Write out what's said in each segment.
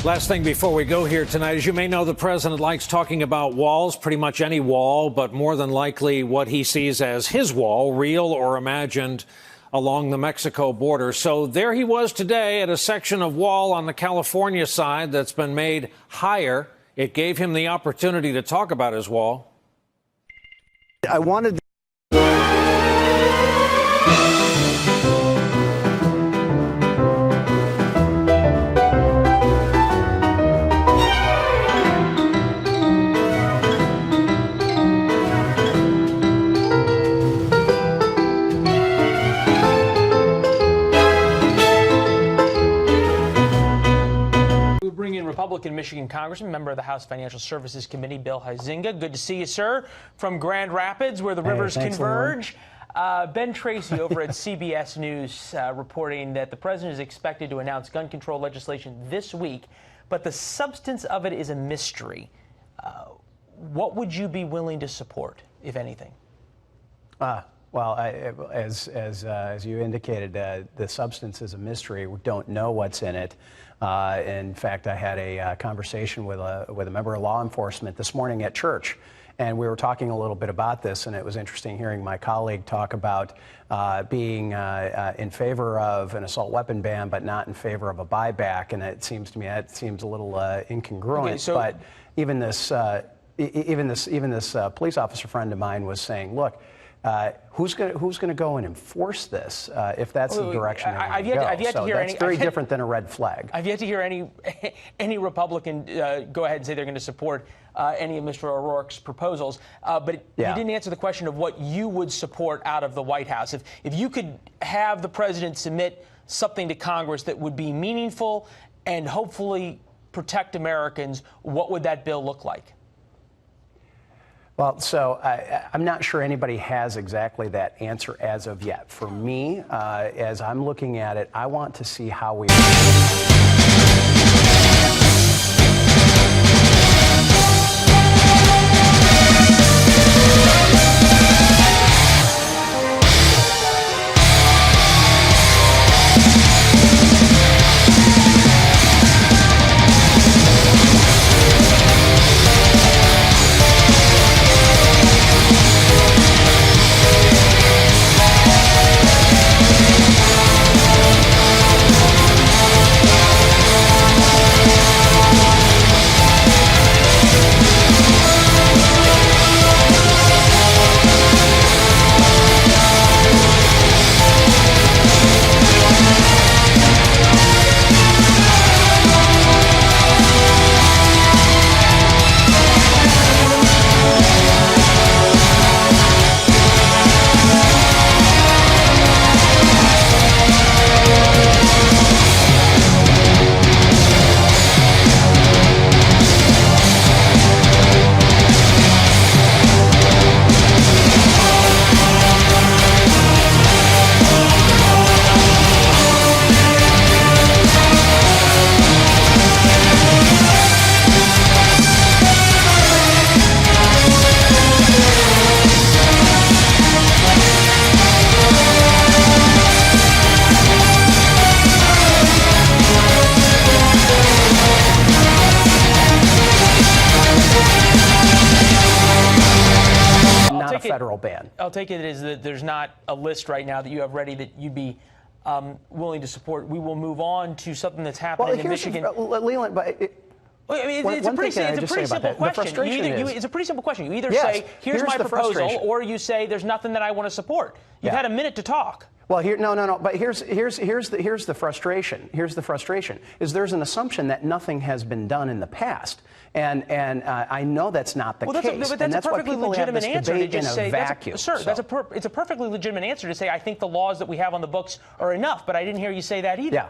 Last thing before we go here tonight, as you may know, the president likes talking about walls, pretty much any wall, but more than likely what he sees as his wall, real or imagined, along the Mexico border. So there he was today at a section of wall on the California side that's been made higher. It gave him the opportunity to talk about his wall. I wanted Republican Michigan Congressman, member of the House Financial Services Committee, Bill Huizenga. Good to see you, sir, from Grand Rapids, where the rivers converge. Ben Tracy over at CBS News reporting that the president is expected to announce gun control legislation this week, but the substance of it is a mystery. What would you be willing to support, if anything? Well, as you indicated, the substance is a mystery. We don't know what's in it. In fact, I had a conversation with a member of law enforcement this morning at church, and we were talking a little bit about this, and it was interesting hearing my colleague talk about being in favor of an assault weapon ban, but not in favor of a buyback, and it seems to me that seems a little incongruent. Okay, so but even this police officer friend of mine was saying, look, who's going to go and enforce this if that's the direction they want to go? I've yet to hear that's very different than a red flag. I've yet to hear any Republican go ahead and say they're going to support any of Mr. O'Rourke's proposals. But you didn't answer the question of what you would support out of the White House. If you could have the president submit something to Congress that would be meaningful and hopefully protect Americans, what would that bill look like? Well, so I'm not sure anybody has exactly that answer as of yet. For me, as I'm looking at it, I want to see how we... Federal ban. I'll take it as that there's not a list right now that you have ready that you'd be willing to support. We will move on to something that's happening in Michigan. Leland, but it's a pretty simple question. It's a pretty simple question. You either say, here's my proposal, or you say, there's nothing that I want to support. You've had a minute to talk. Well, no. But here's the frustration. Here's the frustration: is there's an assumption that nothing has been done in the past, and I know that's not the case. But that's a perfectly legitimate answer to just say, sir. It's a perfectly legitimate answer to say, I think the laws that we have on the books are enough. But I didn't hear you say that either. Yeah.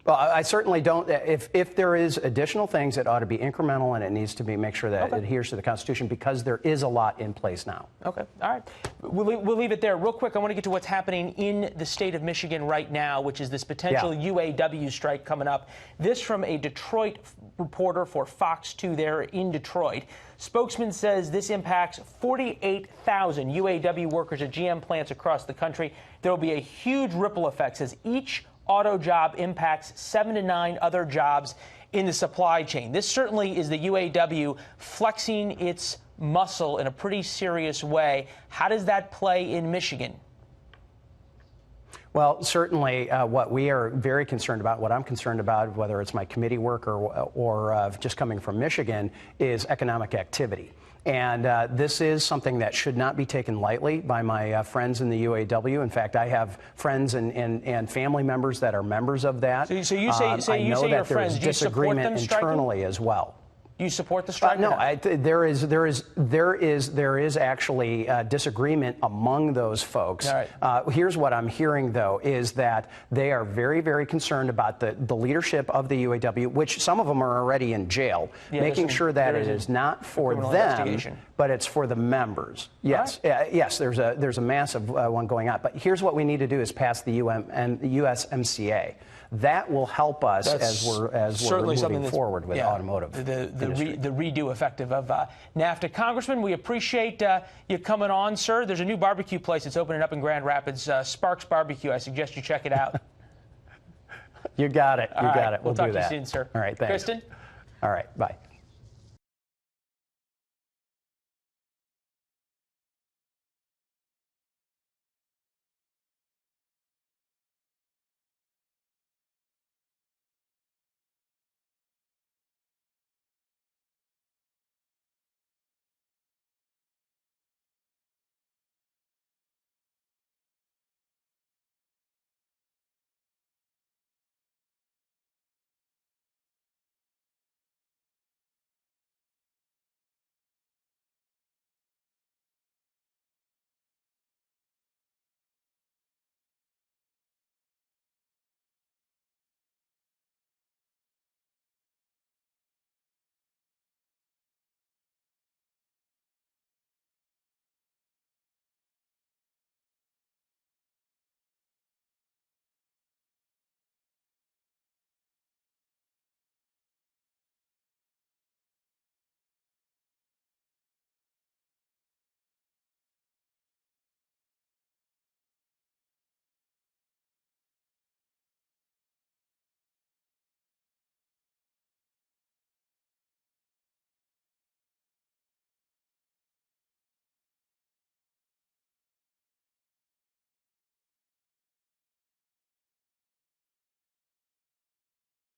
Well, I certainly don't. If there is additional things that ought to be incremental, and it needs to be make sure that it adheres to the Constitution, because there is a lot in place now. Okay. All right. We'll leave it there. Real quick, I want to get to what's happening in the state of Michigan right now, which is this potential UAW strike coming up. This from a Detroit reporter for Fox 2 there in Detroit. Spokesman says this impacts 48,000 UAW workers at GM plants across the country. There will be a huge ripple effect, as each auto job impacts 7 to 9 other jobs in the supply chain. This certainly is the UAW flexing its muscle in a pretty serious way. How does that play in Michigan? Well, certainly what we are very concerned about, what I'm concerned about, whether it's my committee work or just coming from Michigan, is economic activity. And this is something that should not be taken lightly by my friends in the UAW. In fact, I have friends and family members that are members of that. So you say I know that your there is friends, do you support them disagreement striking? Internally as well. You support the strike? No, there is actually disagreement among those folks. All right. Here's what I'm hearing, though, is that they are very, very concerned about the leadership of the UAW, which some of them are already in jail, making sure that it is not for them, but it's for the members. Yes, right. Yes. There's a massive one going on. But here's what we need to do: is pass the USMCA. That will help us as we're moving forward with automotive. The redo effective of NAFTA. Congressman, we appreciate you coming on, sir. There's a new barbecue place that's opening up in Grand Rapids, Sparks Barbecue. I suggest you check it out. You got it. You got it. We'll do talk that. to you soon, sir. All right, thanks. Kristen? All right, bye.